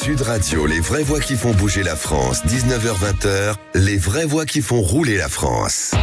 Sud Radio, les vraies voix qui font bouger la France, 19h-20h, les vraies voix qui font rouler la France.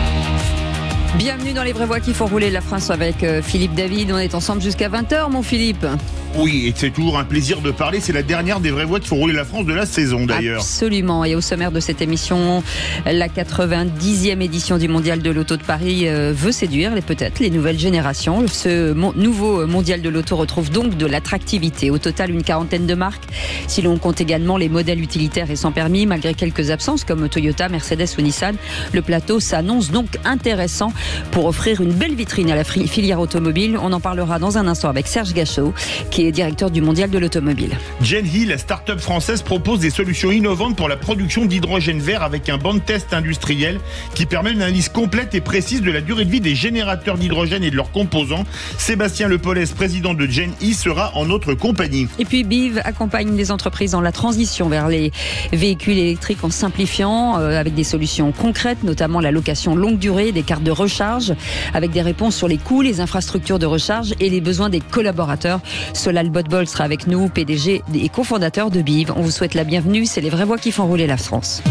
Bienvenue dans les vraies voix qui font rouler la France avec Philippe David. On est ensemble jusqu'à 20h, mon Philippe. Oui, et c'est toujours un plaisir de parler. C'est la dernière des vraies voix qui font rouler la France de la saison, d'ailleurs. Absolument. Et au sommaire de cette émission, la 90e édition du Mondial de l'Auto de Paris veut séduire peut-être les nouvelles générations. Ce nouveau Mondial de l'Auto retrouve donc de l'attractivité. Au total, une quarantaine de marques. Si l'on compte également les modèles utilitaires et sans permis, malgré quelques absences comme Toyota, Mercedes ou Nissan, le plateau s'annonce donc intéressant pour offrir une belle vitrine à la filière automobile. On en parlera dans un instant avec Serge Gachot, qui est directeur du Mondial de l'Automobile. Genhi, la start-up française, propose des solutions innovantes pour la production d'hydrogène vert avec un banc de test industriel qui permet une analyse complète et précise de la durée de vie des générateurs d'hydrogène et de leurs composants. Sébastien Lepolès, président de Genhi, sera en notre compagnie. Et puis BIV accompagne les entreprises dans la transition vers les véhicules électriques en simplifiant avec des solutions concrètes, notamment la location longue durée, des cartes de recharge, avec des réponses sur les coûts, les infrastructures de recharge et les besoins des collaborateurs. Solal Botbol sera avec nous, PDG et cofondateur de BIV. On vous souhaite la bienvenue, c'est les vraies voix qui font rouler la France.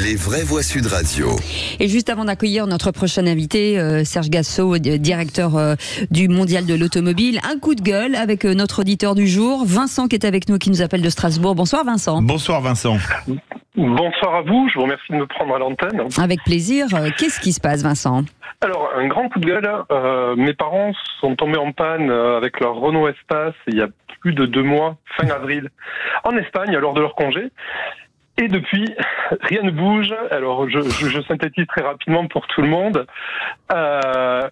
Les vraies voix Sud Radio. Et juste avant d'accueillir notre prochain invité, Serge Gachot, directeur du Mondial de l'Automobile, un coup de gueule avec notre auditeur du jour, Vincent, qui est avec nous, qui nous appelle de Strasbourg. Bonsoir Vincent. Bonsoir Vincent. Bonsoir à vous, je vous remercie de me prendre à l'antenne. Avec plaisir. Qu'est-ce qui se passe, Vincent ? Alors, un grand coup de gueule. Mes parents sont tombés en panne avec leur Renault Espace il y a plus de 2 mois, fin avril, en Espagne, lors de leur congé. Et depuis, rien ne bouge. Alors, je synthétise très rapidement pour tout le monde.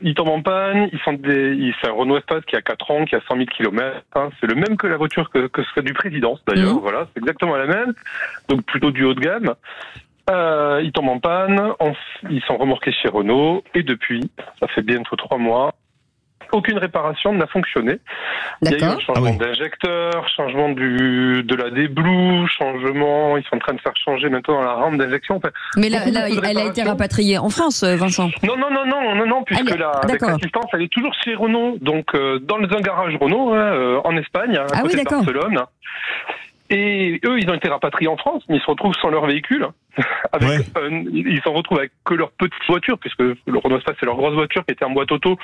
Ils tombent en panne. C'est un Renault Espace qui a 4 ans, qui a 100 000 km. C'est le même que la voiture que serait du président, d'ailleurs. Mmh. Voilà, c'est exactement la même. Donc, plutôt du haut de gamme. Ils tombent en panne. Ils sont remorqués chez Renault. Et depuis, ça fait bientôt 3 mois, aucune réparation n'a fonctionné. D'accord. Il y a eu un changement d'injecteur, changement de la déblue, changement, ils sont en train de faire changer maintenant la rampe d'injection. Enfin, mais là elle a été rapatriée en France, Vincent. Non, puisque l'assistance, elle est toujours chez Renault, donc dans un garage Renault, en Espagne, à côté de Barcelone. Et eux, ils ont été rapatriés en France, mais ils se retrouvent sans leur véhicule. Ils se retrouvent avec que leur petite voiture, puisque le Renault Espace, c'est leur grosse voiture qui était en boîte auto.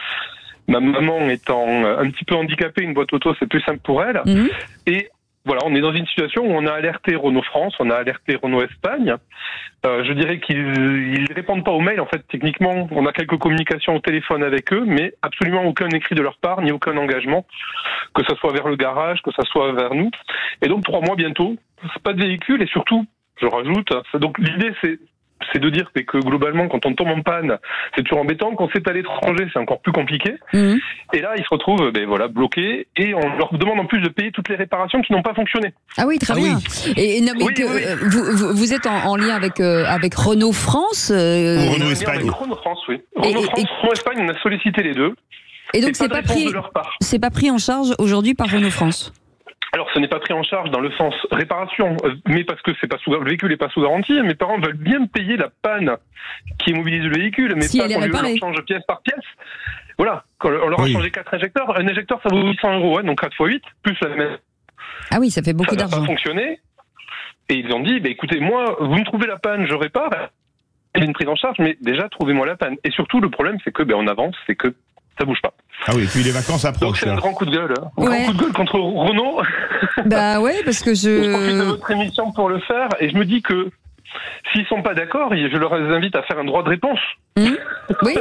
Ma maman étant un petit peu handicapée, une boîte auto, c'est plus simple pour elle. Mmh. Et voilà, on est dans une situation où on a alerté Renault France, on a alerté Renault Espagne. Je dirais qu'ils répondent pas aux mails. En fait, techniquement, on a quelques communications au téléphone avec eux, mais absolument aucun écrit de leur part, ni aucun engagement, que ce soit vers le garage, que ce soit vers nous. Et donc, 3 mois bientôt, c'est pas de véhicule, et surtout, je rajoute, donc l'idée c'est de dire que globalement, quand on tombe en panne, c'est toujours embêtant. Quand c'est à l'étranger, c'est encore plus compliqué. Mmh. Et là, ils se retrouvent bloqués et on leur demande en plus de payer toutes les réparations qui n'ont pas fonctionné. Ah oui, très bien. Oui. Et vous êtes en lien avec Renault France Renault Espagne. Avec Renault France, oui. Renault Espagne, on a sollicité les deux. Et donc, c'est pas pris en charge aujourd'hui par Renault France. Alors, ce n'est pas pris en charge dans le sens réparation, mais parce que le véhicule n'est pas sous garantie. Mes parents veulent bien me payer la panne qui immobilise le véhicule, mais si pas qu'on leur change pièce par pièce. Voilà, quand on leur a changé 4 injecteurs. Un injecteur, ça vaut 800 €, donc 4 x 8, plus la même. Ah oui, ça fait beaucoup d'argent. Ça n'a pas fonctionné. Et ils ont dit, écoutez, moi, vous me trouvez la panne, je répare. Il y a une prise en charge, mais déjà, trouvez-moi la panne. Et surtout, le problème, c'est que on avance, c'est que ça bouge pas. Ah oui, et puis les vacances approchent. Donc c'est un grand coup de gueule. Un grand coup de gueule contre Renault. Bah ouais, parce que je profite de votre émission pour le faire, et je me dis que s'ils sont pas d'accord, je leur invite à faire un droit de réponse. Mmh. Oui,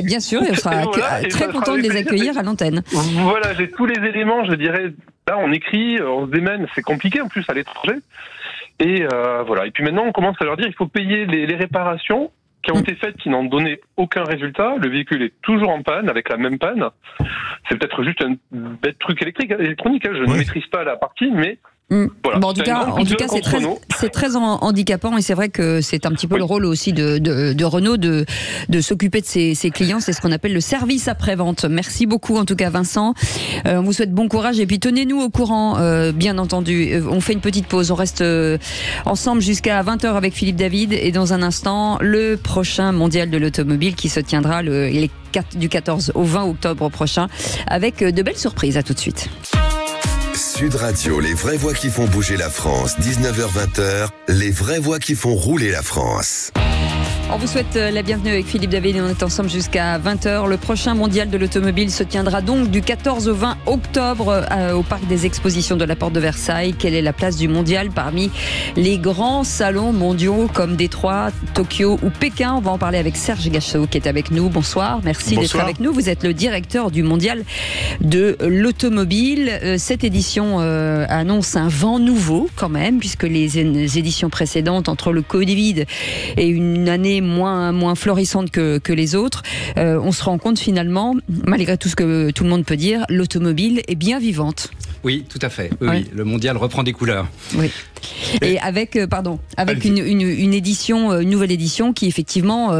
bien sûr, et on sera très content de les accueillir à l'antenne. Voilà, j'ai tous les éléments, je dirais, là on écrit, on se démène, c'est compliqué en plus à l'étranger. Et voilà, et puis maintenant on commence à leur dire il faut payer les réparations qui ont été faites, qui n'ont donné aucun résultat. Le véhicule est toujours en panne, avec la même panne. C'est peut-être juste un bête truc électronique, je ne maîtrise pas la partie, mais voilà. Bon, en tout cas, c'est très handicapant, et c'est vrai que c'est un petit peu le rôle aussi de Renault de s'occuper de ses clients. C'est ce qu'on appelle le service après-vente. Merci beaucoup en tout cas, Vincent. On vous souhaite bon courage, et puis tenez-nous au courant, bien entendu. On fait une petite pause, on reste ensemble jusqu'à 20h avec Philippe David, et dans un instant, le prochain Mondial de l'Automobile qui se tiendra du 14 au 20 octobre prochain, avec de belles surprises. À tout de suite. Sud Radio, les vraies voix qui font bouger la France, 19h-20h, les vraies voix qui font rouler la France. On vous souhaite la bienvenue avec Philippe David et on est ensemble jusqu'à 20h. Le prochain mondial de l'automobile se tiendra donc du 14 au 20 octobre au parc des expositions de la Porte de Versailles. Quelle est la place du mondial parmi les grands salons mondiaux comme Détroit, Tokyo ou Pékin? On va en parler avec Serge Gachot qui est avec nous. Bonsoir, merci d'être avec nous. Vous êtes le directeur du mondial de l'automobile. Cette édition annonce un vent nouveau quand même, puisque les éditions précédentes, entre le Covid et une année moins florissante que les autres, on se rend compte finalement, malgré tout ce que tout le monde peut dire, l'automobile est bien vivante. Oui, tout à fait. Oui, le mondial reprend des couleurs. Oui. Et avec une édition, une nouvelle édition qui effectivement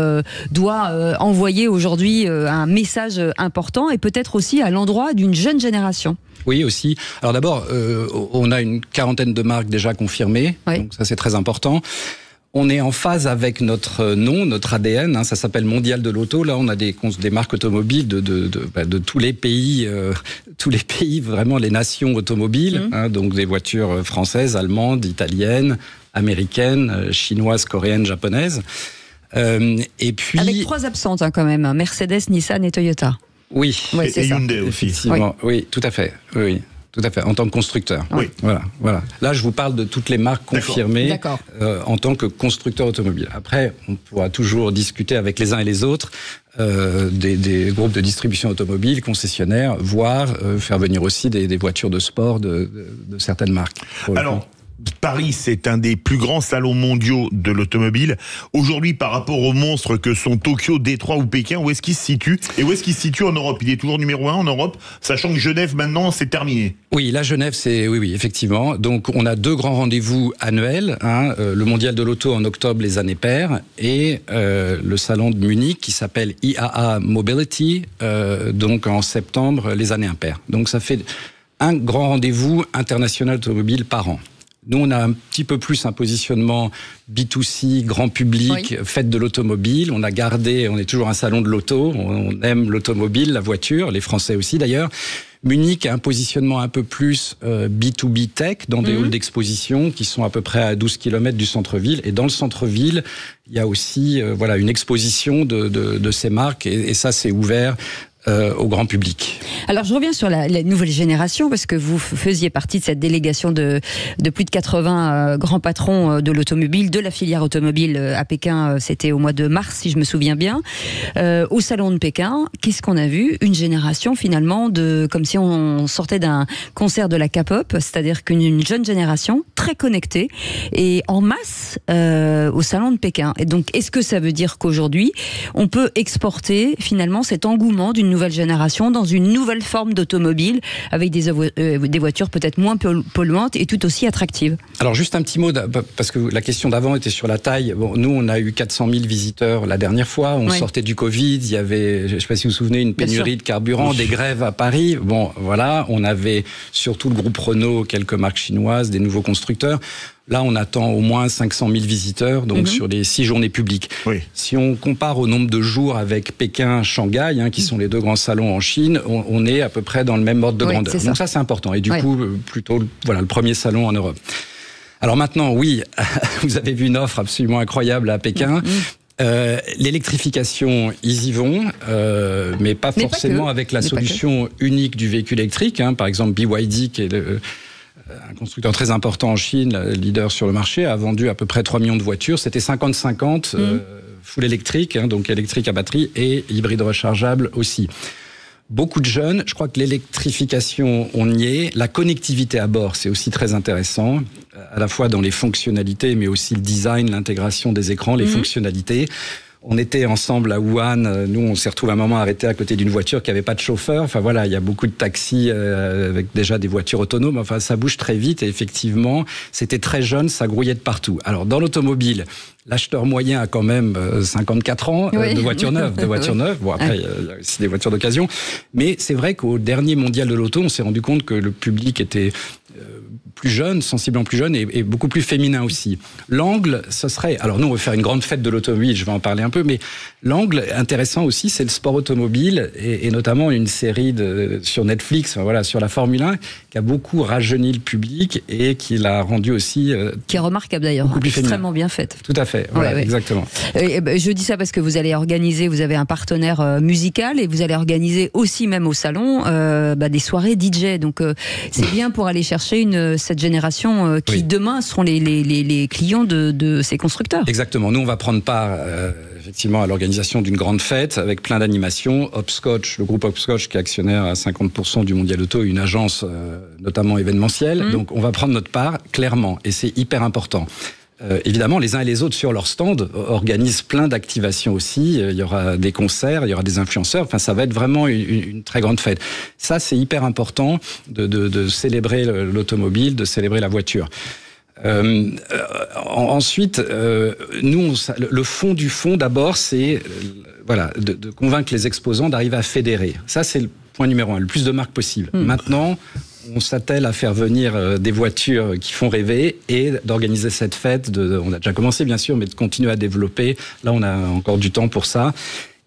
doit envoyer aujourd'hui un message important et peut-être aussi à l'endroit d'une jeune génération. Oui, aussi. Alors d'abord, on a une quarantaine de marques déjà confirmées, donc ça c'est très important. On est en phase avec notre nom, notre ADN, ça s'appelle Mondial de l'Auto. Là, on a des marques automobiles de tous les pays, vraiment les nations automobiles, donc des voitures françaises, allemandes, italiennes, américaines, chinoises, coréennes, japonaises. Et puis avec 3 absentes quand même, Mercedes, Nissan et Toyota. Oui, et Hyundai aussi. Effectivement, oui, tout à fait. Oui. Tout à fait, en tant que constructeur. Oui. Voilà. Là, je vous parle de toutes les marques confirmées en tant que constructeur automobile. Après, on pourra toujours discuter avec les uns et les autres des groupes de distribution automobile, concessionnaires, voire faire venir aussi des voitures de sport de certaines marques. Alors, Paris, c'est un des plus grands salons mondiaux de l'automobile. Aujourd'hui, par rapport aux monstres que sont Tokyo, Détroit ou Pékin, où est-ce qu'il se situe? Et où est-ce qu'il se situe en Europe? Il est toujours numéro 1 en Europe, sachant que Genève, maintenant, c'est terminé. Oui, là, Genève, c'est... Oui, effectivement. Donc, on a 2 grands rendez-vous annuels. Le mondial de l'auto en octobre, les années paires, et le salon de Munich, qui s'appelle IAA Mobility, donc en septembre, les années impaires. Donc, ça fait un grand rendez-vous international automobile par an. Nous, on a un petit peu plus un positionnement B2C, grand public, fête de l'automobile. On est toujours un salon de l'auto. On aime l'automobile, la voiture, les Français aussi d'ailleurs. Munich a un positionnement un peu plus B2B tech, dans des halls d'exposition qui sont à peu près à 12 km du centre-ville. Et dans le centre-ville, il y a aussi une exposition de ces marques. Et ça, c'est ouvert au grand public. Alors je reviens sur la nouvelle génération, parce que vous faisiez partie de cette délégation de plus de 80 grands patrons de l'automobile, de la filière automobile à Pékin. C'était au mois de mars, si je me souviens bien. Au salon de Pékin, qu'est-ce qu'on a vu? Une génération finalement comme si on sortait d'un concert de la K-pop, c'est-à-dire qu'une jeune génération très connectée et en masse au salon de Pékin. Et donc, est-ce que ça veut dire qu'aujourd'hui, on peut exporter finalement cet engouement d'une nouvelle génération dans une nouvelle forme d'automobile avec des voitures peut-être moins polluantes et tout aussi attractives? Alors juste un petit mot, parce que la question d'avant était sur la taille. Bon, nous, on a eu 400 000 visiteurs la dernière fois. On sortait du Covid. Il y avait, je ne sais pas si vous vous souvenez, une pénurie de carburant, des grèves à Paris. Bon, voilà, on avait surtout le groupe Renault, quelques marques chinoises, des nouveaux constructeurs. Là, on attend au moins 500 000 visiteurs, donc sur les 6 journées publiques. Oui. Si on compare au nombre de jours avec Pékin, Shanghai, qui sont les 2 grands salons en Chine, on est à peu près dans le même ordre de grandeur. Donc ça, c'est important. Et du coup, plutôt le premier salon en Europe. Alors maintenant, oui, vous avez vu une offre absolument incroyable à Pékin. L'électrification, ils y vont, mais pas forcément avec la solution unique du véhicule électrique. Par exemple, BYD, qui est un constructeur très important en Chine, leader sur le marché, a vendu à peu près 3 millions de voitures. C'était 50-50, full électrique, donc électrique à batterie, et hybride rechargeable aussi. Beaucoup de jeunes, je crois que l'électrification, on y est. La connectivité à bord, c'est aussi très intéressant, à la fois dans les fonctionnalités, mais aussi le design, l'intégration des écrans, les fonctionnalités. On était ensemble à Wuhan, nous on s'est retrouvés à un moment arrêtés à côté d'une voiture qui n'avait pas de chauffeur. Enfin voilà, il y a beaucoup de taxis avec déjà des voitures autonomes. Enfin ça bouge très vite et effectivement, c'était très jeune, ça grouillait de partout. Alors dans l'automobile, l'acheteur moyen a quand même 54 ans de voitures neuves. Bon après, il y a aussi des voitures d'occasion. Mais c'est vrai qu'au dernier mondial de l'auto, on s'est rendu compte que le public était plus jeune, sensiblement plus jeune et beaucoup plus féminin aussi. L'angle, ce serait... Alors nous, on veut faire une grande fête de l'automobile, je vais en parler un peu, mais l'angle intéressant aussi, c'est le sport automobile et notamment une série sur Netflix, voilà, sur la Formule 1, qui a beaucoup rajeuni le public et qui l'a rendu aussi... qui est remarquable d'ailleurs, extrêmement bien faite. Tout à fait, voilà, exactement. Je dis ça parce que vous allez organiser, vous avez un partenaire musical et vous allez organiser aussi, même au salon, des soirées DJ. Donc c'est bien pour aller chercher cette génération qui demain seront les clients de ces constructeurs. Exactement. Nous, on va prendre part effectivement à l'organisation d'une grande fête avec plein d'animations. Hopscotch, le groupe Hopscotch qui est actionnaire à 50% du Mondial Auto, une agence notamment événementielle. Donc on va prendre notre part clairement et c'est hyper important. Évidemment, les uns et les autres sur leur stand organisent plein d'activations aussi. Il y aura des concerts, il y aura des influenceurs. Enfin, ça va être vraiment une très grande fête. Ça, c'est hyper important de célébrer l'automobile, de célébrer la voiture. Ensuite, nous, le fond du fond, d'abord, c'est de convaincre les exposants d'arriver à fédérer. Ça, c'est le point numéro 1, le plus de marques possible. Maintenant, on s'attelle à faire venir des voitures qui font rêver et d'organiser cette fête. On a déjà commencé, bien sûr, mais de continuer à développer. Là, on a encore du temps pour ça.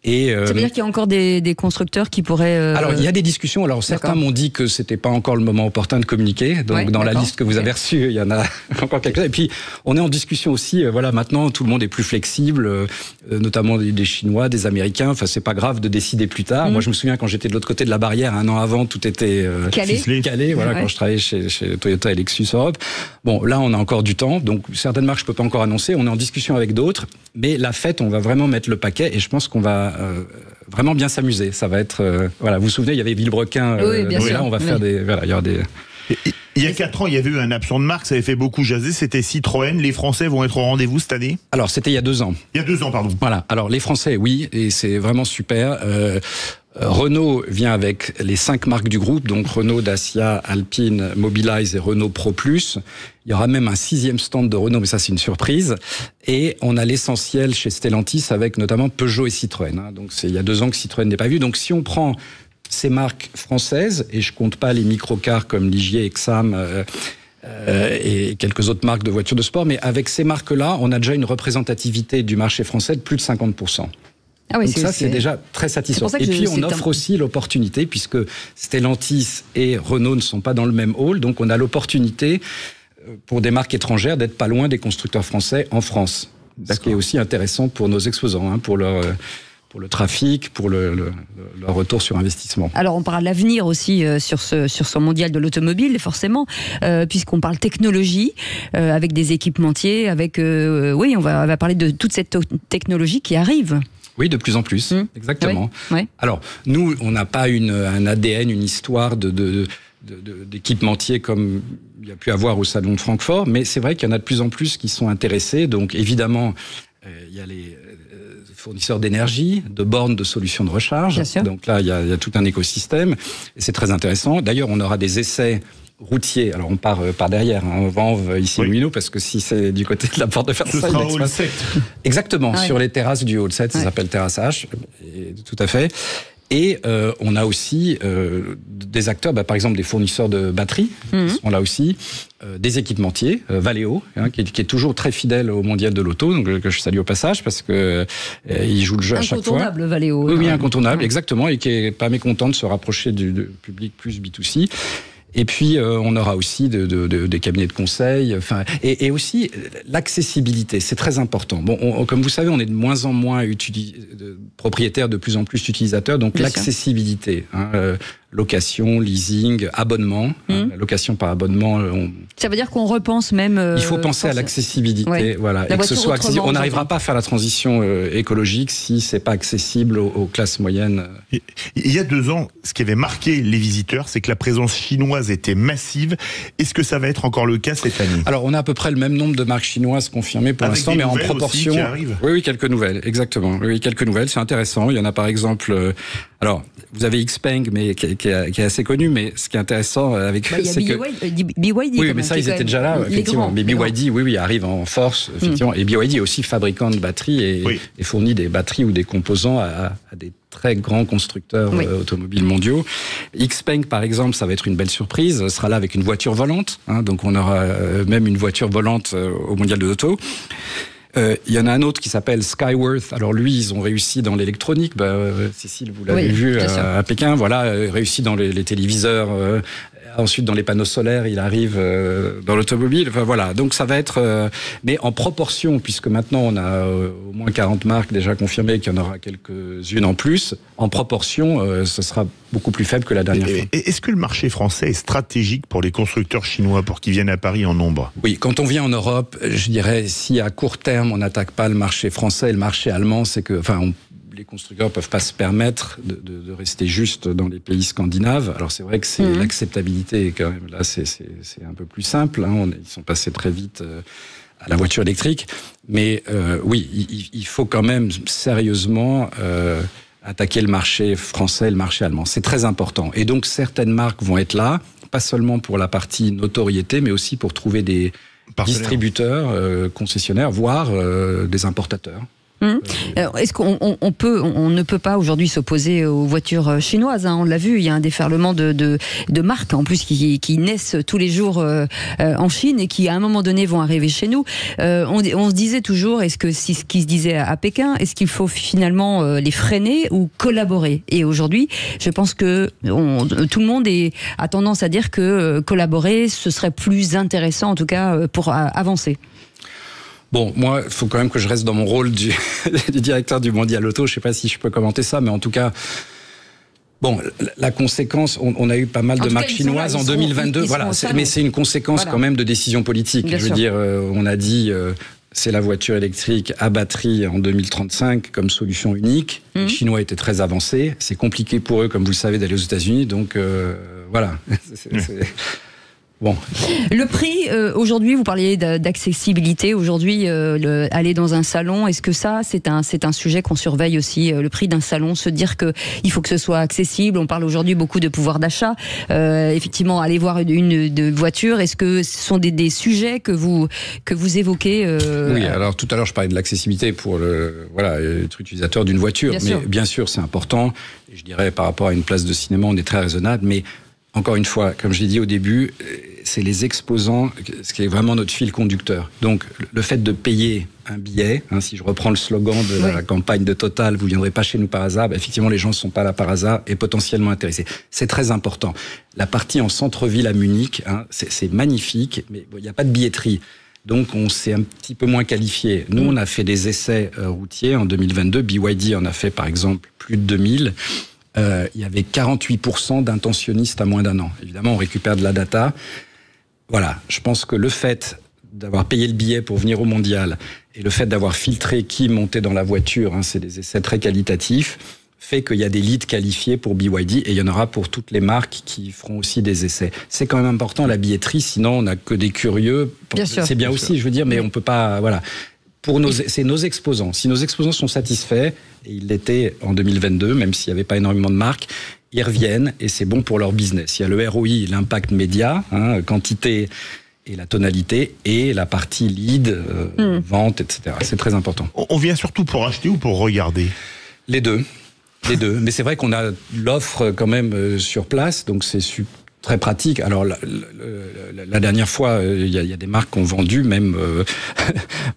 Ça veut dire qu'il y a encore des constructeurs qui pourraient... Alors, il y a des discussions. Alors, certains m'ont dit que c'était pas encore le moment opportun de communiquer. Donc, dans la liste que vous avez reçue, il y en a encore quelques-uns. Et puis, on est en discussion aussi. Maintenant, tout le monde est plus flexible, notamment des Chinois, des Américains. Enfin, c'est pas grave de décider plus tard. Moi, je me souviens quand j'étais de l'autre côté de la barrière, un an avant, tout était calé. Voilà, quand je travaillais chez Toyota et Lexus Europe. Bon, là, on a encore du temps. Donc, certaines marques, je peux pas encore annoncer. On est en discussion avec d'autres. Mais la fête, on va vraiment mettre le paquet. Et je pense qu'on va vraiment bien s'amuser. Ça va être... vous vous souvenez, il y avait Villebrequin. Là, on va faire des... il y aura des... Il y a 4 ans, il y avait eu une absent de marque, ça avait fait beaucoup jaser, c'était Citroën. Les Français vont être au rendez-vous cette année? Alors, c'était il y a 2 ans. Il y a 2 ans, pardon. Voilà. Alors, les Français, oui, et c'est vraiment super. Renault vient avec les 5 marques du groupe, donc Renault, Dacia, Alpine, Mobilize et Renault Pro Plus. Il y aura même un 6e stand de Renault, mais ça c'est une surprise. Et on a l'essentiel chez Stellantis avec notamment Peugeot et Citroën. Donc il y a 2 ans que Citroën n'est pas vu. Donc si on prend ces marques françaises, et je compte pas les microcars comme Ligier, Exam et quelques autres marques de voitures de sport, mais avec ces marques-là, on a déjà une représentativité du marché français de plus de 50%. Donc ça, c'est déjà très satisfaisant. Et puis, on offre aussi l'opportunité, puisque Stellantis et Renault ne sont pas dans le même hall, donc on a l'opportunité, pour des marques étrangères, d'être pas loin des constructeurs français en France. Ce qui est aussi intéressant pour nos exposants, pour le trafic, pour leur retour sur investissement. Alors on parle d'avenir aussi sur ce mondial de l'automobile, forcément, puisqu'on parle technologie, avec des équipementiers, on va parler de toute cette technologie qui arrive. Oui, de plus en plus, exactement. Oui. Alors, nous, on n'a pas un ADN, une histoire d'équipementier comme il y a pu avoir au Salon de Francfort, mais c'est vrai qu'il y en a de plus en plus qui sont intéressés. Donc, évidemment, il y a les fournisseurs d'énergie, de bornes de solutions de recharge. Bien sûr. Donc là, il y a tout un écosystème, et c'est très intéressant. D'ailleurs, on aura des essais routier. Alors on part par derrière, on Vanves ici au Millau, parce que si c'est du côté de la porte de Versailles, ce sera au Hall 7. Exactement, sur les terrasses du Hall 7, ça s'appelle Terrasse H, tout à fait. Et on a aussi des acteurs, par exemple des fournisseurs de batteries, qui sont là aussi, des équipementiers, Valeo, qui est toujours très fidèle au mondial de l'auto, donc que je salue au passage, parce que il joue le jeu à chaque fois. Incontournable, Valeo. Oui, incontournable, exactement, et qui est pas mécontent de se rapprocher du public plus B2C. Et puis, on aura aussi des cabinets de conseil, et aussi l'accessibilité, c'est très important. Bon, comme vous savez, on est de moins en moins propriétaires, de plus en plus utilisateurs, donc l'accessibilité, location, leasing, abonnement, location par abonnement. Ça veut dire qu'on repense même... il faut penser à l'accessibilité, voilà, et que ce soit accessible. On n'arrivera pas à faire la transition écologique si c'est pas accessible aux classes moyennes. Il y a 2 ans, ce qui avait marqué les visiteurs, c'est que la présence chinoise était massive. Est-ce que ça va être encore le cas cette année? Alors, on a à peu près le même nombre de marques chinoises confirmées pour l'instant, mais en proportion. Qui arrivent. Oui, quelques nouvelles, exactement. Oui, quelques nouvelles, c'est intéressant. Il y en a par exemple Alors, vous avez Xpeng, mais qui est assez connu, mais ce qui est intéressant avec eux, c'est que... BYD, oui, mais ça, ils étaient déjà là, effectivement. Mais BYD, oui, arrive en force, effectivement. Et BYD est aussi fabricant de batteries et fournit des batteries ou des composants à des très grands constructeurs automobiles mondiaux. Xpeng, par exemple, ça va être une belle surprise, sera là avec une voiture volante, hein, donc on aura même une voiture volante au Mondial de l'Auto. Il y en a un autre qui s'appelle Skyworth. Alors lui, ils ont réussi dans l'électronique. Cécile, vous l'avez vu à Pékin. Voilà, réussi dans les téléviseurs. Ensuite, dans les panneaux solaires, il arrive dans l'automobile. Enfin voilà. Donc ça va être, mais en proportion, puisque maintenant on a au moins 40 marques déjà confirmées, qu'il y en aura quelques-unes en plus. En proportion, ce sera beaucoup plus faible que la dernière fois. Est-ce que le marché français est stratégique pour les constructeurs chinois pour qu'ils viennent à Paris en nombre? Oui, quand on vient en Europe, je dirais, si à court terme on n'attaque pas le marché français et le marché allemand, c'est que, les constructeurs ne peuvent pas se permettre de rester juste dans les pays scandinaves. Alors c'est vrai que c'est l'acceptabilité quand même là, c'est un peu plus simple. Hein. Ils sont passés très vite à la voiture électrique, mais oui, il faut quand même sérieusement attaquer le marché français et le marché allemand. C'est très important. Et donc certaines marques vont être là, pas seulement pour la partie notoriété, mais aussi pour trouver des distributeurs, concessionnaires, voire des importateurs. Alors, est-ce qu'on ne peut pas aujourd'hui s'opposer aux voitures chinoises, hein, on l'a vu, il y a un déferlement de marques en plus qui naissent tous les jours en Chine et qui à un moment donné vont arriver chez nous. On se disait toujours, est-ce que c'est ce qui se disait à Pékin, est-ce qu'il faut finalement les freiner ou collaborer? Et aujourd'hui, je pense que tout le monde a tendance à dire que collaborer, ce serait plus intéressant en tout cas pour avancer. Bon, moi, il faut quand même que je reste dans mon rôle du directeur du Mondial Auto. Je ne sais pas si je peux commenter ça, mais en tout cas, bon, la conséquence, on a eu pas mal de marques chinoises en 2022. Voilà, mais c'est une conséquence quand même de décisions politiques. Je veux dire, on a dit, c'est la voiture électrique à batterie en 2035 comme solution unique. Les Chinois étaient très avancés. C'est compliqué pour eux, comme vous le savez, d'aller aux États-Unis. Donc, voilà. Bon. Le prix, aujourd'hui, vous parliez d'accessibilité. Aujourd'hui, aller dans un salon, est-ce que ça, c'est un sujet qu'on surveille aussi, le prix d'un salon, se dire que il faut que ce soit accessible. On parle aujourd'hui beaucoup de pouvoir d'achat. Effectivement, aller voir une voiture, est-ce que ce sont des sujets que vous évoquez Oui, alors tout à l'heure, je parlais de l'accessibilité pour être utilisateur d'une voiture. Bien sûr, c'est important. Et je dirais, par rapport à une place de cinéma, on est très raisonnable, mais encore une fois, comme je l'ai dit au début, c'est les exposants, ce qui est vraiment notre fil conducteur. Donc, le fait de payer un billet, hein, si je reprends le slogan de la campagne de Total, vous ne viendrez pas chez nous par hasard, effectivement, les gens ne sont pas là par hasard et potentiellement intéressés. C'est très important. La partie en centre-ville à Munich, hein, c'est magnifique, mais il n'y a pas de billetterie. Donc, on s'est un petit peu moins qualifié. Nous, on a fait des essais routiers en 2022. BYD en a fait, par exemple, plus de 2000. Il y avait 48% d'intentionnistes à moins d'un an. Évidemment, on récupère de la data. Voilà, je pense que le fait d'avoir payé le billet pour venir au Mondial et le fait d'avoir filtré qui montait dans la voiture, hein, c'est des essais très qualitatifs, fait qu'il y a des leads qualifiés pour BYD et il y en aura pour toutes les marques qui feront aussi des essais. C'est quand même important la billetterie, sinon on n'a que des curieux. C'est bien aussi, je veux dire, mais on peut pas... Voilà. C'est nos exposants. Si nos exposants sont satisfaits, et ils l'étaient en 2022, même s'il n'y avait pas énormément de marques, ils reviennent et c'est bon pour leur business. Il y a le ROI, l'impact média, hein, quantité et la tonalité, et la partie lead, vente, etc. C'est très important. On vient surtout pour acheter ou pour regarder? Les deux. Mais c'est vrai qu'on a l'offre quand même sur place, donc c'est très pratique. Alors la dernière fois, il y a des marques qui ont vendu même,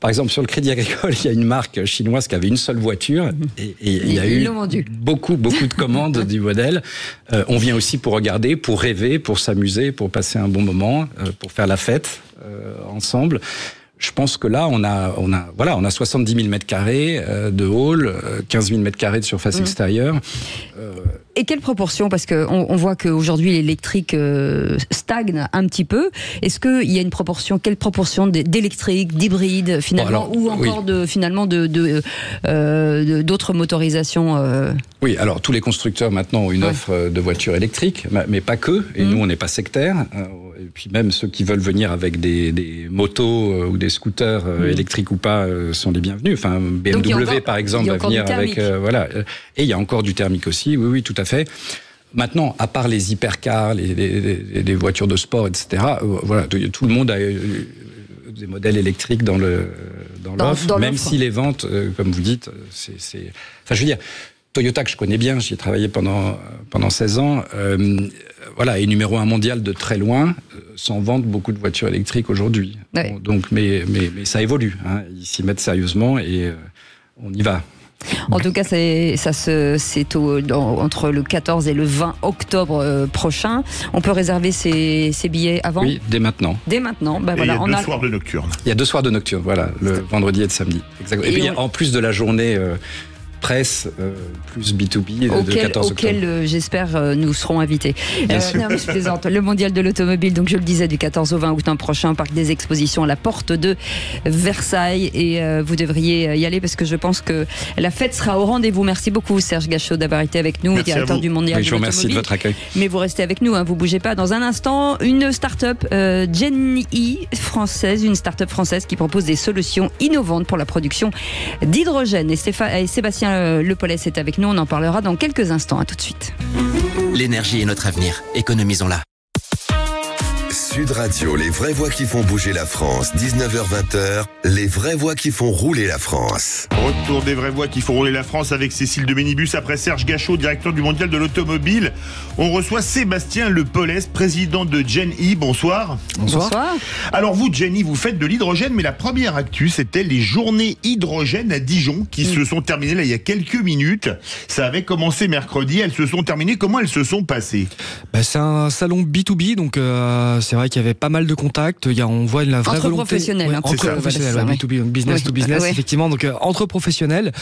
par exemple sur le Crédit Agricole, il y a une marque chinoise qui avait une seule voiture et il y a eu beaucoup de commandes du modèle. On vient aussi pour regarder, pour rêver, pour s'amuser, pour passer un bon moment, pour faire la fête ensemble. Je pense que là, on a 70 000 mètres carrés de hall, 15 000 mètres carrés de surface extérieure. Et quelle proportion? Parce qu'on voit qu'aujourd'hui l'électrique stagne un petit peu. Est-ce qu'il y a quelle proportion d'électrique, d'hybride finalement, ou encore d'autres motorisations Oui, alors tous les constructeurs maintenant ont une offre de voitures électriques, mais pas que. Et nous, on n'est pas sectaire. Et puis même ceux qui veulent venir avec des motos ou des scooters électriques ou pas sont les bienvenus. Enfin, BMW par exemple va venir avec voilà. Et il y a encore du thermique aussi. Oui, tout à fait. Maintenant, à part les hypercars, les voitures de sport, etc. Voilà, tout le monde a des modèles électriques dans l'offre, même si les ventes, comme vous dites, Enfin, je veux dire. Toyota, que je connais bien, j'y ai travaillé pendant 16 ans, voilà, est numéro 1 mondial de très loin, sans vendre beaucoup de voitures électriques aujourd'hui. Ouais. Donc, mais ça évolue, hein, ils s'y mettent sérieusement et on y va. En tout cas, c'est entre le 14 et le 20 octobre prochain. On peut réserver ses billets avant ? Oui, dès maintenant. Dès maintenant. Ben voilà, il y a 2 soirs de nocturne. Il y a 2 soirs de nocturne, voilà, le vendredi et le samedi. Exactement. Et puis, en plus de la journée presse plus B2B de 14 octobre. Auquel j'espère nous serons invités. Non, mais je plaisante. Le mondial de l'automobile, donc je le disais, du 14 au 20 août prochain, au parc des expositions à la porte de Versailles, et vous devriez y aller parce que je pense que la fête sera au rendez-vous. Merci beaucoup Serge Gachot d'avoir été avec nous, directeur du mondial de l'automobile. Merci de votre accueil. Mais vous restez avec nous, hein, vous bougez pas. Dans un instant, une start-up GenE française, une start-up française qui propose des solutions innovantes pour la production d'hydrogène. Et Sébastien Le Polès est avec nous, on en parlera dans quelques instants. À tout de suite. L'énergie est notre avenir, économisons-la. Sud Radio, les vraies voix qui font bouger la France, 19h-20h, les vraies voix qui font rouler la France. Retour des vraies voix qui font rouler la France avec Cécile de Ménibus après Serge Gachot, directeur du mondial de l'automobile. On reçoit Sébastien Le Polès, président de GenE. Bonsoir. Bonsoir. Alors vous, GenE, vous faites de l'hydrogène, mais la première actu, c'était les journées hydrogène à Dijon qui se sont terminées là il y a quelques minutes. Ça avait commencé mercredi, elles se sont terminées. Comment elles se sont passées ? C'est un salon B2B, donc c'est vrai qu'il y avait pas mal de contacts. On voit la vraie volonté. Professionnels, entre professionnels, B2B, donc business to business, effectivement. Donc entre professionnels.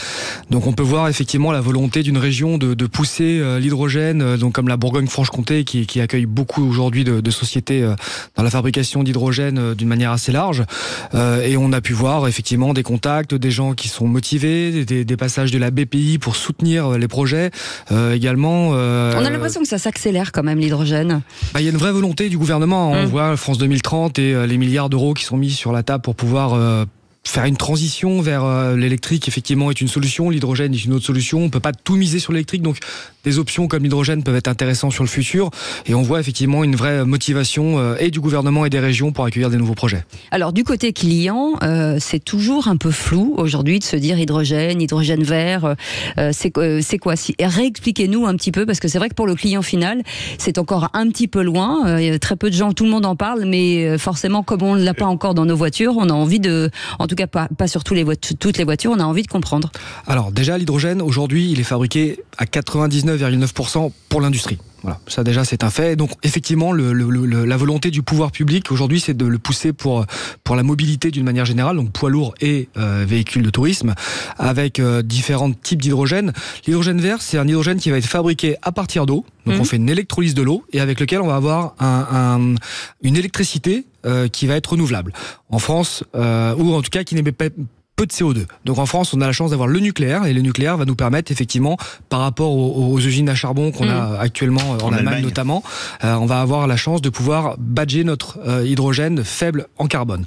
Donc on peut voir effectivement la volonté d'une région de pousser l'hydrogène, donc comme la Bourgogne-Franche-Comté qui accueille beaucoup aujourd'hui de sociétés dans la fabrication d'hydrogène d'une manière assez large. Et on a pu voir effectivement des contacts, des gens qui sont motivés, des passages de la BPI pour soutenir les projets. Également. On a l'impression que ça s'accélère quand même l'hydrogène. Il y a une vraie volonté du gouvernement. On voit France 2030 et les milliards d'euros qui sont mis sur la table pour pouvoir faire une transition vers l'électrique, effectivement, est une solution. L'hydrogène est une autre solution. On ne peut pas tout miser sur l'électrique. Donc, des options comme l'hydrogène peuvent être intéressantes sur le futur. Et on voit effectivement une vraie motivation et du gouvernement et des régions pour accueillir des nouveaux projets. Alors, du côté client, c'est toujours un peu flou aujourd'hui de se dire hydrogène vert. C'est quoi ? Réexpliquez-nous un petit peu, parce que c'est vrai que pour le client final, c'est encore un petit peu loin. Il y a très peu de gens, tout le monde en parle, mais forcément, comme on ne l'a pas encore dans nos voitures, on a envie en tout cas pas sur toutes les voitures, on a envie de comprendre. Alors déjà, l'hydrogène, aujourd'hui, il est fabriqué à 99,9% pour l'industrie. Voilà, ça déjà c'est un fait. Donc effectivement, la volonté du pouvoir public aujourd'hui, c'est de le pousser pour la mobilité d'une manière générale, donc poids lourds et véhicules de tourisme, avec différents types d'hydrogène. L'hydrogène vert, c'est un hydrogène qui va être fabriqué à partir d'eau. Donc on fait une électrolyse de l'eau et avec lequel on va avoir une électricité qui va être renouvelable. En France, ou en tout cas qui n'émet pas peu de CO2. Donc en France, on a la chance d'avoir le nucléaire, et le nucléaire va nous permettre effectivement, par rapport aux usines à charbon qu'on a actuellement en Allemagne notamment, on va avoir la chance de pouvoir badger notre hydrogène faible en carbone.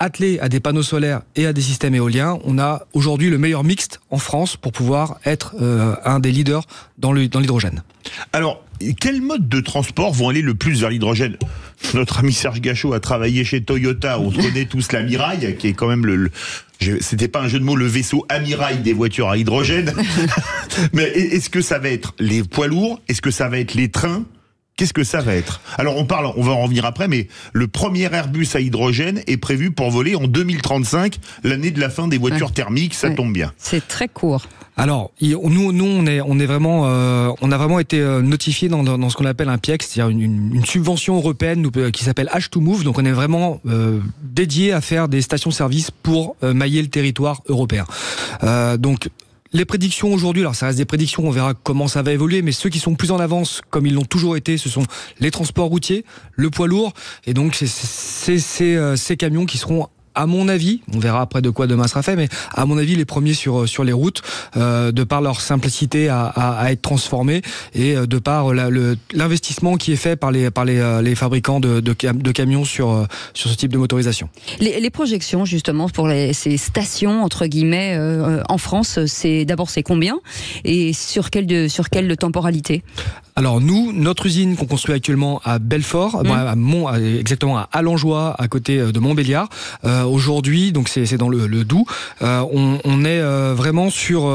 Attelé à des panneaux solaires et à des systèmes éoliens, on a aujourd'hui le meilleur mixte en France pour pouvoir être un des leaders dans l'hydrogène. Alors, quels modes de transport vont aller le plus vers l'hydrogène ? Notre ami Serge Gachot a travaillé chez Toyota, on connaît tous la Mirai, qui est quand même c'était pas un jeu de mots, le vaisseau Amiral des voitures à hydrogène. Mais est-ce que ça va être les poids lourds ? Est-ce que ça va être les trains ? Qu'est-ce que ça va être ? Alors on va en revenir après, mais le premier Airbus à hydrogène est prévu pour voler en 2035, l'année de la fin des voitures thermiques, ça tombe bien. C'est très court. Alors, nous, on est vraiment, on a vraiment été notifié dans ce qu'on appelle un PIEC, c'est-à-dire une subvention européenne qui s'appelle H2Move. Donc, on est vraiment dédié à faire des stations-service pour mailler le territoire européen. Donc, les prédictions aujourd'hui, alors ça reste des prédictions, on verra comment ça va évoluer, mais ceux qui sont plus en avance, comme ils l'ont toujours été, ce sont les transports routiers, le poids lourd, et donc c'est ces camions qui seront à mon avis, on verra après de quoi demain sera fait, mais à mon avis les premiers sur les routes, de par leur simplicité à être transformés et de par l'investissement qui est fait par les fabricants de camions sur ce type de motorisation. Les projections justement pour ces stations entre guillemets en France, c'est combien et sur quelle temporalité? Alors nous, notre usine qu'on construit actuellement à Belfort, exactement à Allenjoie, à côté de Montbéliard, aujourd'hui, donc c'est dans le Doubs, on est vraiment sur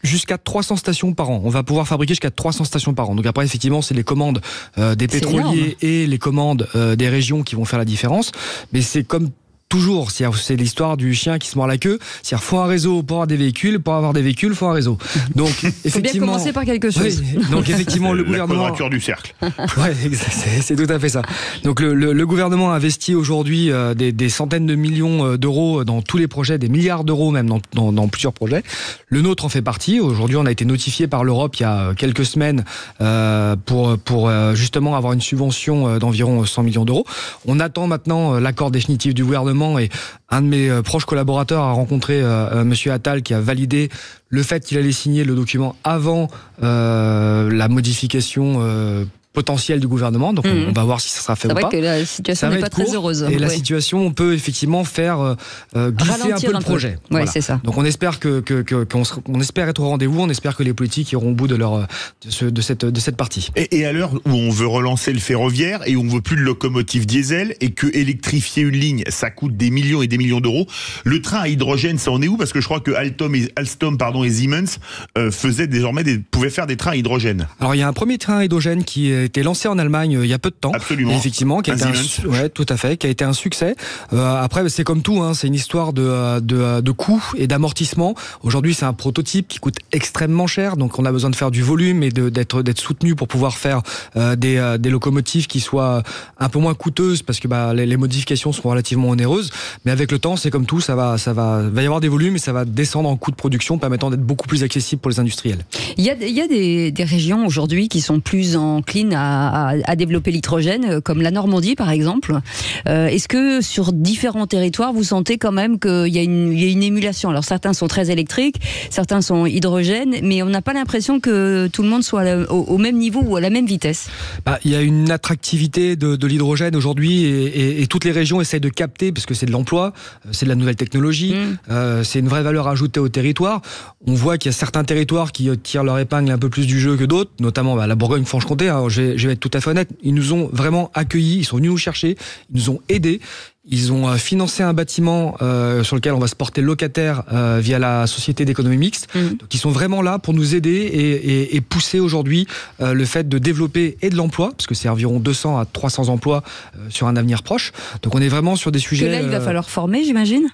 jusqu'à 300 stations par an. On va pouvoir fabriquer jusqu'à 300 stations par an. Donc après, effectivement, c'est les commandes des pétroliers et les commandes des régions qui vont faire la différence. Mais c'est comme toujours, c'est l'histoire du chien qui se mord la queue. C'est-à-dire, faut un réseau pour avoir des véhicules, faut un réseau. Donc, effectivement, faut bien commencer par quelque chose. Oui, donc effectivement, le gouvernement. La quadrature du cercle. Ouais, c'est tout à fait ça. Donc le gouvernement investit aujourd'hui des centaines de millions d'euros dans tous les projets, des milliards d'euros même dans plusieurs projets. Le nôtre en fait partie. Aujourd'hui, on a été notifié par l'Europe il y a quelques semaines pour justement avoir une subvention d'environ 100 millions d'euros. On attend maintenant l'accord définitif du gouvernement. Et un de mes proches collaborateurs a rencontré Monsieur Attal qui a validé le fait qu'il allait signer le document avant la modification potentiel du gouvernement, donc on va voir si ça sera fait ou pas. C'est vrai que la situation n'est pas très heureuse. Et la situation, on peut effectivement faire glisser un peu le projet. Oui, voilà. C'est ça. Donc on espère on espère être au rendez-vous, on espère que les politiques iront au bout de cette partie. Et à l'heure où on veut relancer le ferroviaire et où on veut plus de locomotives diesel et que électrifier une ligne, ça coûte des millions et des millions d'euros, le train à hydrogène, ça en est où? Parce que je crois que Alstom et Siemens pouvaient faire des trains à hydrogène. Alors il y a un premier train à hydrogène qui a été lancé en Allemagne il y a peu de temps. Absolument. Effectivement, qui a été tout à fait, qui a été un succès. Après, c'est comme tout, c'est une histoire de coûts et d'amortissement. Aujourd'hui, c'est un prototype qui coûte extrêmement cher, donc on a besoin de faire du volume et d'être soutenu pour pouvoir faire des locomotives qui soient un peu moins coûteuses parce que les modifications sont relativement onéreuses. Mais avec le temps, c'est comme tout, il va y avoir des volumes et ça va descendre en coût de production, permettant d'être beaucoup plus accessible pour les industriels. Il y a des régions aujourd'hui qui sont plus enclines à développer l'hydrogène, comme la Normandie par exemple. Est-ce que sur différents territoires, vous sentez quand même qu'il y a une émulation? Alors certains sont très électriques, certains sont hydrogène, mais on n'a pas l'impression que tout le monde soit au même niveau ou à la même vitesse. Il y a une attractivité de l'hydrogène aujourd'hui et toutes les régions essayent de capter, parce que c'est de l'emploi, c'est de la nouvelle technologie, c'est une vraie valeur ajoutée au territoire. On voit qu'il y a certains territoires qui tirent leur épingle un peu plus du jeu que d'autres, notamment la Bourgogne-Franche-Comté. Je vais être tout à fait honnête, ils nous ont vraiment accueillis, ils sont venus nous chercher, ils nous ont aidés. Ils ont financé un bâtiment sur lequel on va se porter locataire via la société d'économie mixte. Donc ils sont vraiment là pour nous aider et pousser aujourd'hui le fait de développer et de l'emploi, parce que c'est environ 200 à 300 emplois sur un avenir proche. Donc on est vraiment sur des sujets... Que là, il va falloir former, j'imagine ?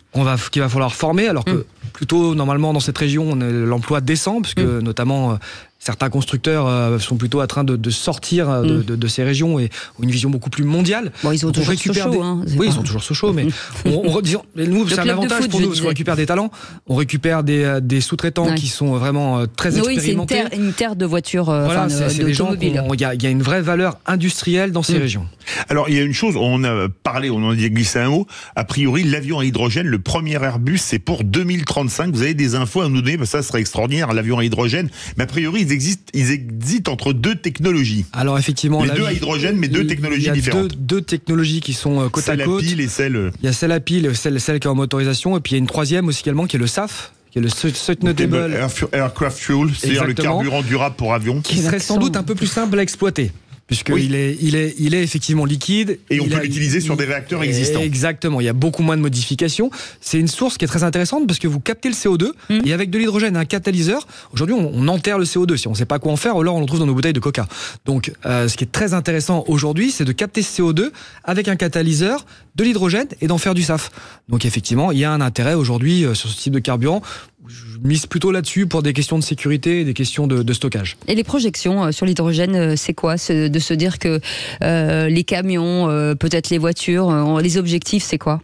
Qu'il va falloir former, alors que plutôt, normalement, dans cette région, l'emploi descend, parce que notamment... Certains constructeurs sont plutôt en train de sortir de ces régions et ont une vision beaucoup plus mondiale. Bon, ils ont toujours ce chaud. Ils sont toujours ce chaud, mais nous, c'est un avantage pour nous, parce qu'on récupère des talents, on récupère des sous-traitants qui sont vraiment très expérimentés. Oui, c'est une terre de voitures, voilà, c'est des gens, il y a une vraie valeur industrielle dans ces régions. Alors, il y a une chose, on a parlé, on en a glissé un mot, a priori, l'avion à hydrogène, le premier Airbus, c'est pour 2035. Vous avez des infos à nous donner, ça serait extraordinaire, l'avion à hydrogène, mais a priori, ils existent entre deux technologies. Alors effectivement, les deux à hydrogène, mais deux technologies différentes. Deux technologies qui sont côte à côte. Celle à pile et celle. Il y a celle à pile, celle qui est en motorisation, et puis il y a une troisième aussi également qui est le SAF, qui est le Sustainable Aircraft Fuel, c'est-à-dire le carburant durable pour avion, qui serait sans doute un peu plus simple à exploiter. Puisqu'il est effectivement liquide. Et on peut l'utiliser sur des réacteurs existants. Exactement, il y a beaucoup moins de modifications. C'est une source qui est très intéressante parce que vous captez le CO2 et avec de l'hydrogène et un catalyseur, aujourd'hui on enterre le CO2. Si on ne sait pas quoi en faire, alors on le trouve dans nos bouteilles de coca. Donc ce qui est très intéressant aujourd'hui, c'est de capter ce CO2 avec un catalyseur, de l'hydrogène et d'en faire du SAF. Donc effectivement, il y a un intérêt aujourd'hui sur ce type de carburant. Je mise plutôt là-dessus pour des questions de sécurité et des questions de stockage. Et les projections sur l'hydrogène, c'est quoi? De se dire que les camions, peut-être les voitures, les objectifs, c'est quoi?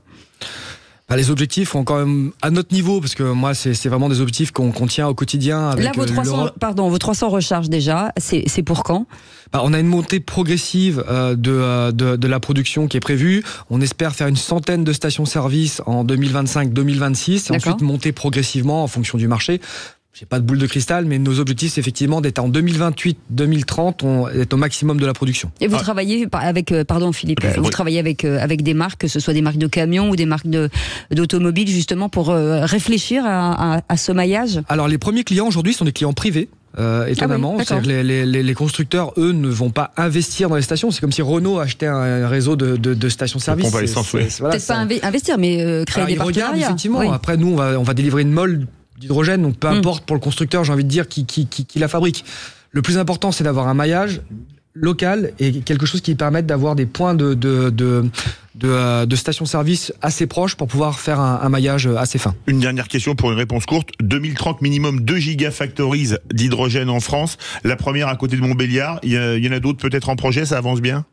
Les objectifs sont quand même à notre niveau, parce que moi, c'est vraiment des objectifs qu'on tient au quotidien. Avec là, vos 300 recharges déjà, c'est pour quand ? On a une montée progressive de la production qui est prévue. On espère faire une centaine de stations-service en 2025-2026, et ensuite monter progressivement en fonction du marché. J'ai pas de boule de cristal, mais nos objectifs, c'est effectivement d'être en 2028-2030, d'être au maximum de la production. Et vous travaillez avec, pardon Philippe, vous travaillez avec des marques, que ce soit des marques de camions ou des marques d'automobiles, justement pour réfléchir à ce maillage ? Alors les premiers clients aujourd'hui sont des clients privés. Étonnamment, les constructeurs, eux, ne vont pas investir dans les stations. C'est comme si Renault achetait un réseau de stations-service. Peut-être pas investir, mais créer des partenariats. Effectivement. Oui. Après, nous, on va délivrer une molle d'hydrogène, donc peu importe pour le constructeur, j'ai envie de dire, qui la fabrique. Le plus important, c'est d'avoir un maillage local et quelque chose qui permette d'avoir des points de stations-service assez proches pour pouvoir faire un maillage assez fin. Une dernière question pour une réponse courte. 2030, minimum 2 gigafactories d'hydrogène en France. La première à côté de Montbéliard. Il y en a d'autres peut-être en projet, ça avance bien ?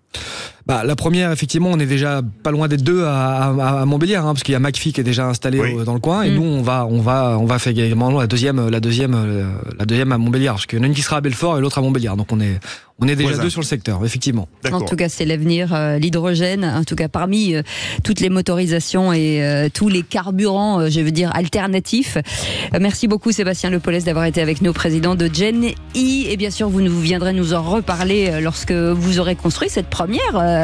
La première, effectivement, on est déjà pas loin d'être deux à Montbéliard, parce qu'il y a McPhy qui est déjà installé dans le coin, et nous on va faire également la deuxième à Montbéliard, parce qu'il y en a une qui sera à Belfort et l'autre à Montbéliard, donc on est déjà deux sur le secteur, effectivement. En tout cas, c'est l'avenir, l'hydrogène, en tout cas parmi toutes les motorisations et tous les carburants, je veux dire, alternatifs. Merci beaucoup Sébastien Le Pollès d'avoir été avec nous, président de GenI, et bien sûr vous viendrez nous en reparler lorsque vous aurez construit cette première.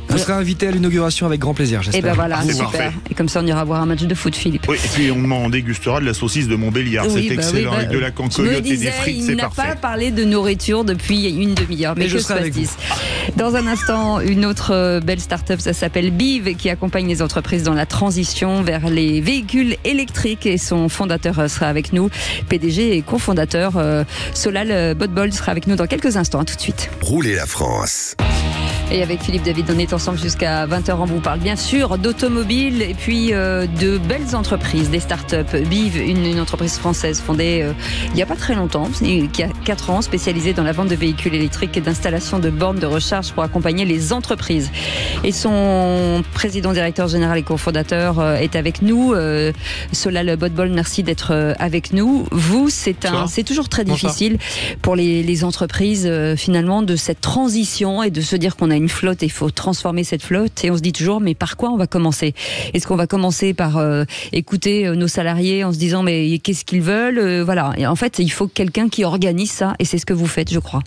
Vous serez invité à l'inauguration avec grand plaisir, j'espère. Et ben voilà, c'est super. Parfait. Et comme ça, on ira voir un match de foot, Philippe. Oui, et puis on dégustera de la saucisse de Montbéliard. C'est excellent, avec de la cancoyote et des frites, c'est parfait. Il n'a pas parlé de nourriture depuis une demi-heure, mais que se passe-t-il ? Dans un instant, une autre belle start-up, ça s'appelle BIV, qui accompagne les entreprises dans la transition vers les véhicules électriques, et son fondateur sera avec nous, PDG et cofondateur Solal Botbol sera avec nous dans quelques instants. À tout de suite. Roulez la France. Et avec Philippe David, on est ensemble jusqu'à 20h. On vous parle bien sûr d'automobile et puis de belles entreprises, des startups. BIV, une entreprise française fondée il n'y a pas très longtemps, qui a 4 ans, spécialisée dans la vente de véhicules électriques et d'installation de bornes de recharge pour accompagner les entreprises. Et son président, directeur général et cofondateur est avec nous. Solal Botbol, merci d'être avec nous. Vous, c'est toujours très difficile pour les entreprises finalement de cette transition et de se dire qu'on a une flotte et il faut transformer cette flotte, et on se dit toujours mais par quoi on va commencer ? Est-ce qu'on va commencer par écouter nos salariés en se disant mais qu'est-ce qu'ils veulent ? Voilà, et en fait il faut quelqu'un qui organise ça, et c'est ce que vous faites, je crois.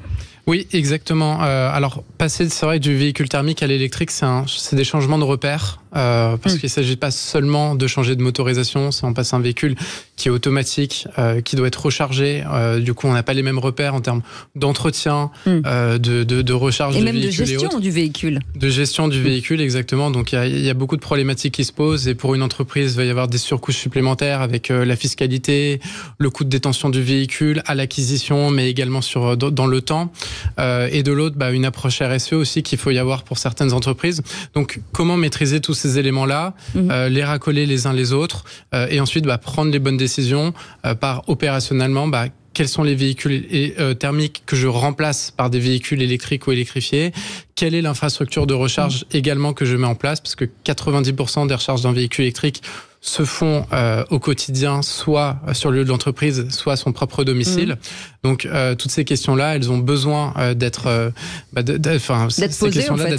Oui, exactement. Alors, passer, c'est vrai, du véhicule thermique à l'électrique, c'est des changements de repères, parce qu'il ne s'agit pas seulement de changer de motorisation, c'est on passe un véhicule qui est automatique, qui doit être rechargé. Du coup, on n'a pas les mêmes repères en termes d'entretien, de recharge du véhicule. Et même de gestion du véhicule. De gestion du véhicule, exactement. Donc, il y a beaucoup de problématiques qui se posent, et pour une entreprise, il va y avoir des surcoûts supplémentaires avec la fiscalité, le coût de détention du véhicule à l'acquisition, mais également dans le temps. Et de l'autre, une approche RSE aussi qu'il faut y avoir pour certaines entreprises. Donc, comment maîtriser tous ces éléments-là, les racoler les uns les autres, et ensuite prendre les bonnes décisions par opérationnellement, quels sont les véhicules thermiques que je remplace par des véhicules électriques ou électrifiés ? Quelle est l'infrastructure de recharge également que je mets en place ? Parce que 90% des recharges d'un véhicule électrique se font au quotidien, soit sur le lieu de l'entreprise, soit à son propre domicile. Donc, toutes ces questions-là, elles ont besoin d'être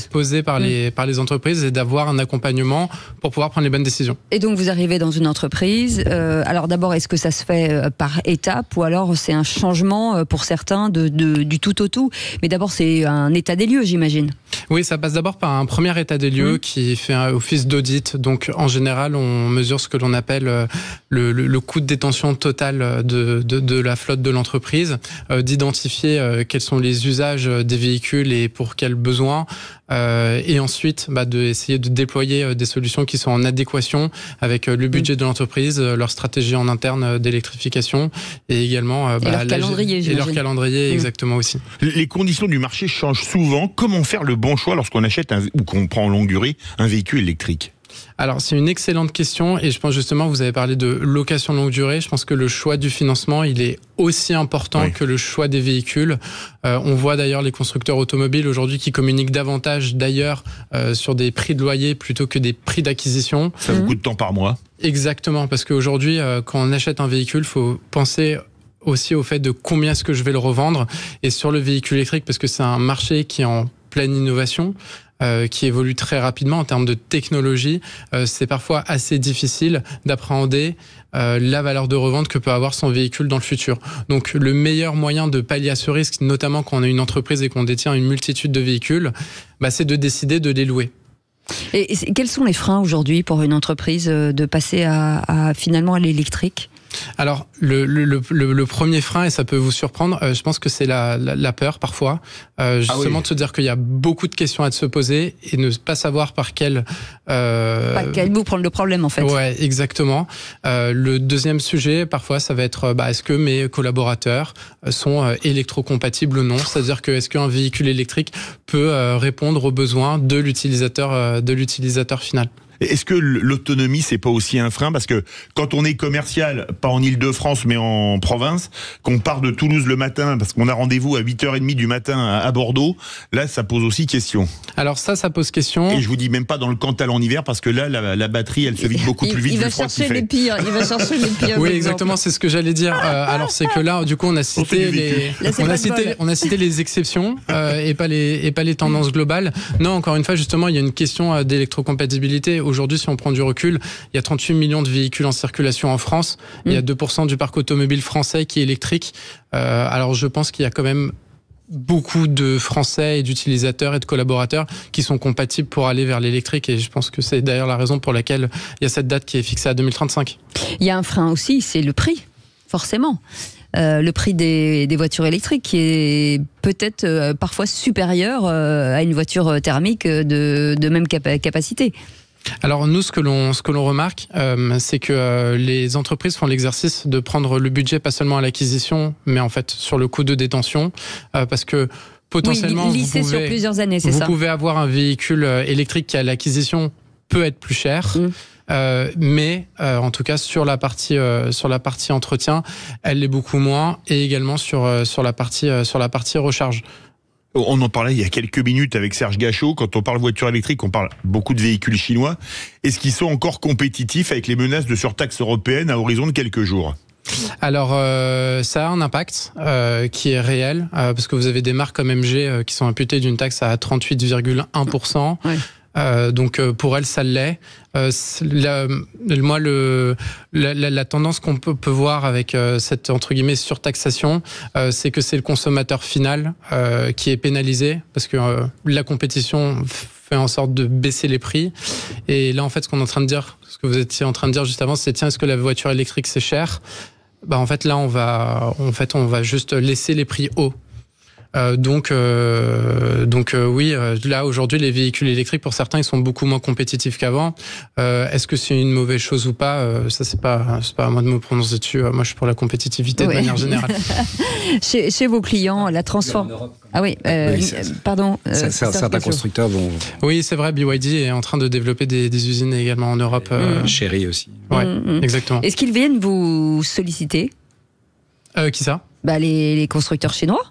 posées par les entreprises, et d'avoir un accompagnement pour pouvoir prendre les bonnes décisions. Et donc, vous arrivez dans une entreprise. Alors, d'abord, est-ce que ça se fait par étapes, ou alors c'est un changement pour certains du tout au tout ? Mais d'abord, c'est un état des lieux, j'imagine. Oui, ça passe d'abord par un premier état des lieux qui fait un office d'audit. Donc, en général, on mesure ce que l'on appelle le coût de détention total de la flotte de l'entreprise, d'identifier quels sont les usages des véhicules et pour quels besoins, et ensuite d'essayer de déployer des solutions qui sont en adéquation avec le budget de l'entreprise, leur stratégie en interne d'électrification, et également leur calendrier, exactement aussi. Les conditions du marché changent souvent. Comment faire le bon choix lorsqu'on achète ou qu'on prend en longue durée un véhicule électrique ? Alors, c'est une excellente question et je pense justement, vous avez parlé de location longue durée. Je pense que le choix du financement, il est aussi important que le choix des véhicules. On voit d'ailleurs les constructeurs automobiles aujourd'hui qui communiquent davantage d'ailleurs sur des prix de loyer plutôt que des prix d'acquisition. Ça vous coûte de temps par mois. Exactement, parce qu'aujourd'hui, quand on achète un véhicule, il faut penser aussi au fait de combien est-ce que je vais le revendre. Et sur le véhicule électrique, parce que c'est un marché qui est en pleine innovation, qui évolue très rapidement en termes de technologie, c'est parfois assez difficile d'appréhender la valeur de revente que peut avoir son véhicule dans le futur. Donc le meilleur moyen de pallier à ce risque, notamment quand on est une entreprise et qu'on détient une multitude de véhicules, c'est de décider de les louer. Et quels sont les freins aujourd'hui pour une entreprise de passer finalement à l'électrique ? Alors, le premier frein, et ça peut vous surprendre, je pense que c'est la peur parfois. Justement de se dire qu'il y a beaucoup de questions à se poser et ne pas savoir par quel bout prendre le problème en fait. Ouais, exactement. Le deuxième sujet, parfois, ça va être est-ce que mes collaborateurs sont électrocompatibles ou non ? C'est-à-dire que est-ce qu'un véhicule électrique peut répondre aux besoins de l'utilisateur final ? Est-ce que l'autonomie, c'est pas aussi un frein ? Parce que quand on est commercial, pas en Ile-de-France, mais en province, qu'on part de Toulouse le matin, parce qu'on a rendez-vous à 8h30 du matin à Bordeaux, là, ça pose aussi question. Alors ça pose question. Et je vous dis même pas dans le Cantal en hiver, parce que là, la batterie, elle se vide beaucoup plus vite. Il va chercher les pires. Il va chercher les pires. Oui, exactement, c'est ce que j'allais dire. Alors c'est que là, du coup, on a cité les exceptions et pas les tendances globales. Non, encore une fois, justement, il y a une question d'électrocompatibilité. Aujourd'hui, si on prend du recul, il y a 38 millions de véhicules en circulation en France. Il y a 2% du parc automobile français qui est électrique. Alors, je pense qu'il y a quand même beaucoup de Français et d'utilisateurs et de collaborateurs qui sont compatibles pour aller vers l'électrique. Et je pense que c'est d'ailleurs la raison pour laquelle il y a cette date qui est fixée à 2035. Il y a un frein aussi, c'est le prix, forcément. Le prix des voitures électriques qui est peut-être parfois supérieur à une voiture thermique de même capacité. Alors nous, ce que l'on remarque, c'est que les entreprises font l'exercice de prendre le budget pas seulement à l'acquisition, mais en fait sur le coût de détention, parce que potentiellement sur plusieurs années, c'est ça. Vous pouvez avoir un véhicule électrique qui à l'acquisition peut être plus cher. Mais en tout cas sur la partie entretien, elle l'est beaucoup moins, et également sur la partie recharge. On en parlait il y a quelques minutes avec Serge Gachot. Quand on parle voiture électrique, on parle beaucoup de véhicules chinois. Est-ce qu'ils sont encore compétitifs avec les menaces de surtaxe européenne à horizon de quelques jours ? Alors ça a un impact qui est réel, parce que vous avez des marques comme MG qui sont imputées d'une taxe à 38,1%. Ouais. Donc pour elle ça l'est. Moi la tendance qu'on peut voir avec cette entre guillemets surtaxation, c'est que c'est le consommateur final qui est pénalisé, parce que la compétition fait en sorte de baisser les prix. Et là en fait ce qu'on est en train de dire, ce que vous étiez en train de dire juste avant, c'est tiens, est-ce que la voiture électrique c'est cher ? En fait là on va juste laisser les prix hauts. Donc oui, là aujourd'hui les véhicules électriques pour certains ils sont beaucoup moins compétitifs qu'avant. Est-ce que c'est une mauvaise chose ou pas ? Ça c'est pas à moi de me prononcer dessus. Moi je suis pour la compétitivité de manière générale. Chez vos clients, la transformation. Ah oui, pardon. Certains constructeurs vont. Oui, c'est vrai. BYD est en train de développer des usines également en Europe. Chery aussi. Ouais, exactement. Est-ce qu'ils viennent vous solliciter ? Qui ça ? Les constructeurs chinois.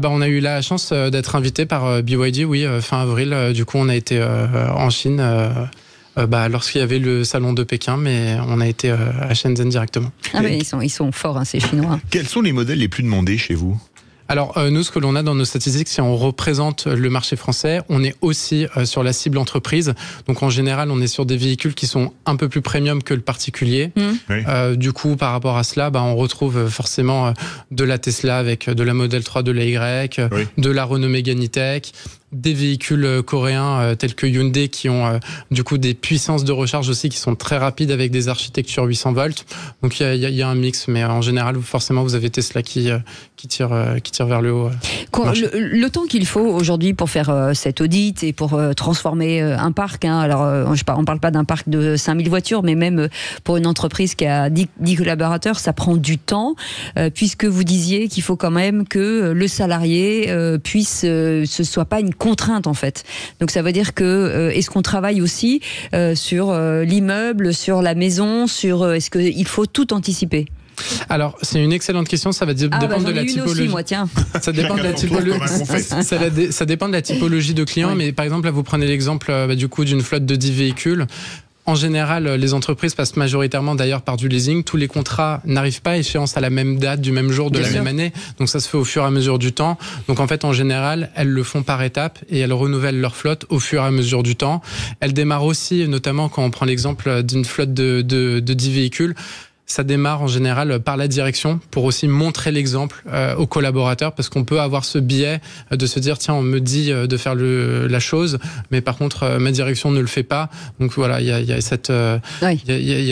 On a eu la chance d'être invité par BYD, oui, fin avril. Du coup, on a été en Chine lorsqu'il y avait le salon de Pékin, mais on a été à Shenzhen directement. Ah mais ils sont forts, ces Chinois. Quels sont les modèles les plus demandés chez vous ? Alors nous, ce que l'on a dans nos statistiques, si on représente le marché français, on est aussi sur la cible entreprise. Donc en général, on est sur des véhicules qui sont un peu plus premium que le particulier. Oui. Du coup, par rapport à cela, on retrouve forcément de la Tesla avec de la Model 3, de la Y, oui. De la Renault Megane E-Tech, des véhicules coréens tels que Hyundai qui ont du coup des puissances de recharge aussi qui sont très rapides avec des architectures 800 volts. Donc il y a un mix, mais en général forcément vous avez Tesla qui tire vers le haut. Le temps qu'il faut aujourd'hui pour faire cet audit et pour transformer un parc, alors on parle pas d'un parc de 5000 voitures, mais même pour une entreprise qui a 10 collaborateurs, ça prend du temps, puisque vous disiez qu'il faut quand même que le salarié puisse, ce soit pas une contrainte en fait. Donc ça veut dire que est-ce qu'on travaille aussi sur l'immeuble, sur la maison, sur est-ce qu'il faut tout anticiper? Alors, c'est une excellente question. Ça va dépendre de la typologie. Aussi, moi, tiens. Ça dépend de la typologie. Ça dépend de la typologie de clients. Mais par exemple, là, vous prenez l'exemple du coup d'une flotte de 10 véhicules. En général, les entreprises passent majoritairement d'ailleurs par du leasing. Tous les contrats n'arrivent pas à échéance à la même date, du même jour, de la même année. Donc ça se fait au fur et à mesure du temps. Donc en fait, en général, elles le font par étapes et elles renouvellent leur flotte au fur et à mesure du temps. Elles démarrent aussi, notamment quand on prend l'exemple d'une flotte de 10 véhicules, ça démarre en général par la direction pour aussi montrer l'exemple aux collaborateurs, parce qu'on peut avoir ce biais de se dire tiens, on me dit de faire la chose, mais par contre ma direction ne le fait pas. Donc voilà, il y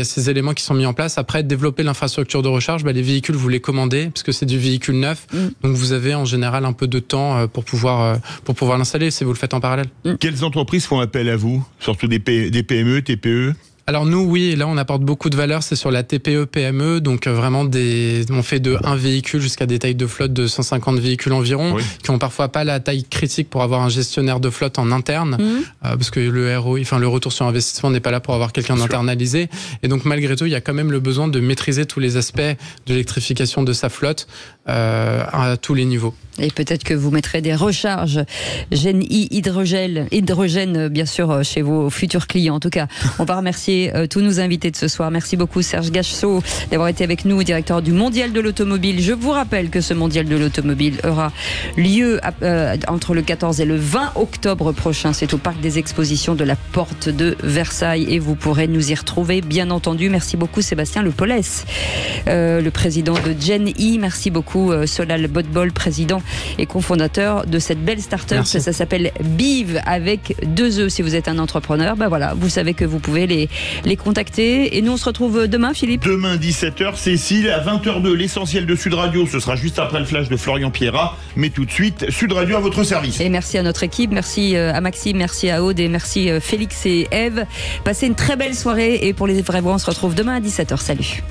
a ces éléments qui sont mis en place. Après, développer l'infrastructure de recharge, les véhicules vous les commandez parce que c'est du véhicule neuf, donc vous avez en général un peu de temps pour pouvoir l'installer si vous le faites en parallèle. Quelles entreprises font appel à vous? Surtout des PME, TPE? Alors nous, oui, là on apporte beaucoup de valeur, c'est sur la TPE-PME, donc vraiment on fait de 1 véhicule jusqu'à des tailles de flotte de 150 véhicules environ, qui ont parfois pas la taille critique pour avoir un gestionnaire de flotte en interne, parce que le ROI, le retour sur investissement n'est pas là pour avoir quelqu'un d'internalisé, et donc malgré tout, il y a quand même le besoin de maîtriser tous les aspects de l'électrification de sa flotte à tous les niveaux. Et peut-être que vous mettrez des recharges GenI hydrogène, bien sûr, chez vos futurs clients. En tout cas, on va remercier tous nos invités de ce soir. Merci beaucoup Serge Gachot d'avoir été avec nous, directeur du Mondial de l'Automobile. Je vous rappelle que ce Mondial de l'Automobile aura lieu entre le 14 et le 20 octobre prochain. C'est au Parc des Expositions de la Porte de Versailles et vous pourrez nous y retrouver, bien entendu. Merci beaucoup Sébastien Le Pollès, le président de GenI. Merci beaucoup Solal Botbol, président et cofondateur de cette belle start-up. Ça s'appelle BIV avec 2 E. Si vous êtes un entrepreneur, voilà, vous savez que vous pouvez les contacter. Et nous, on se retrouve demain, Philippe. Demain, 17h, Cécile, à 20h02, l'essentiel de Sud Radio. Ce sera juste après le flash de Florian Pierrat. Mais tout de suite, Sud Radio à votre service. Et merci à notre équipe, merci à Maxime, merci à Aude et merci Félix et Eve. Passez une très belle soirée. Et pour les vrais voix, on se retrouve demain à 17h. Salut.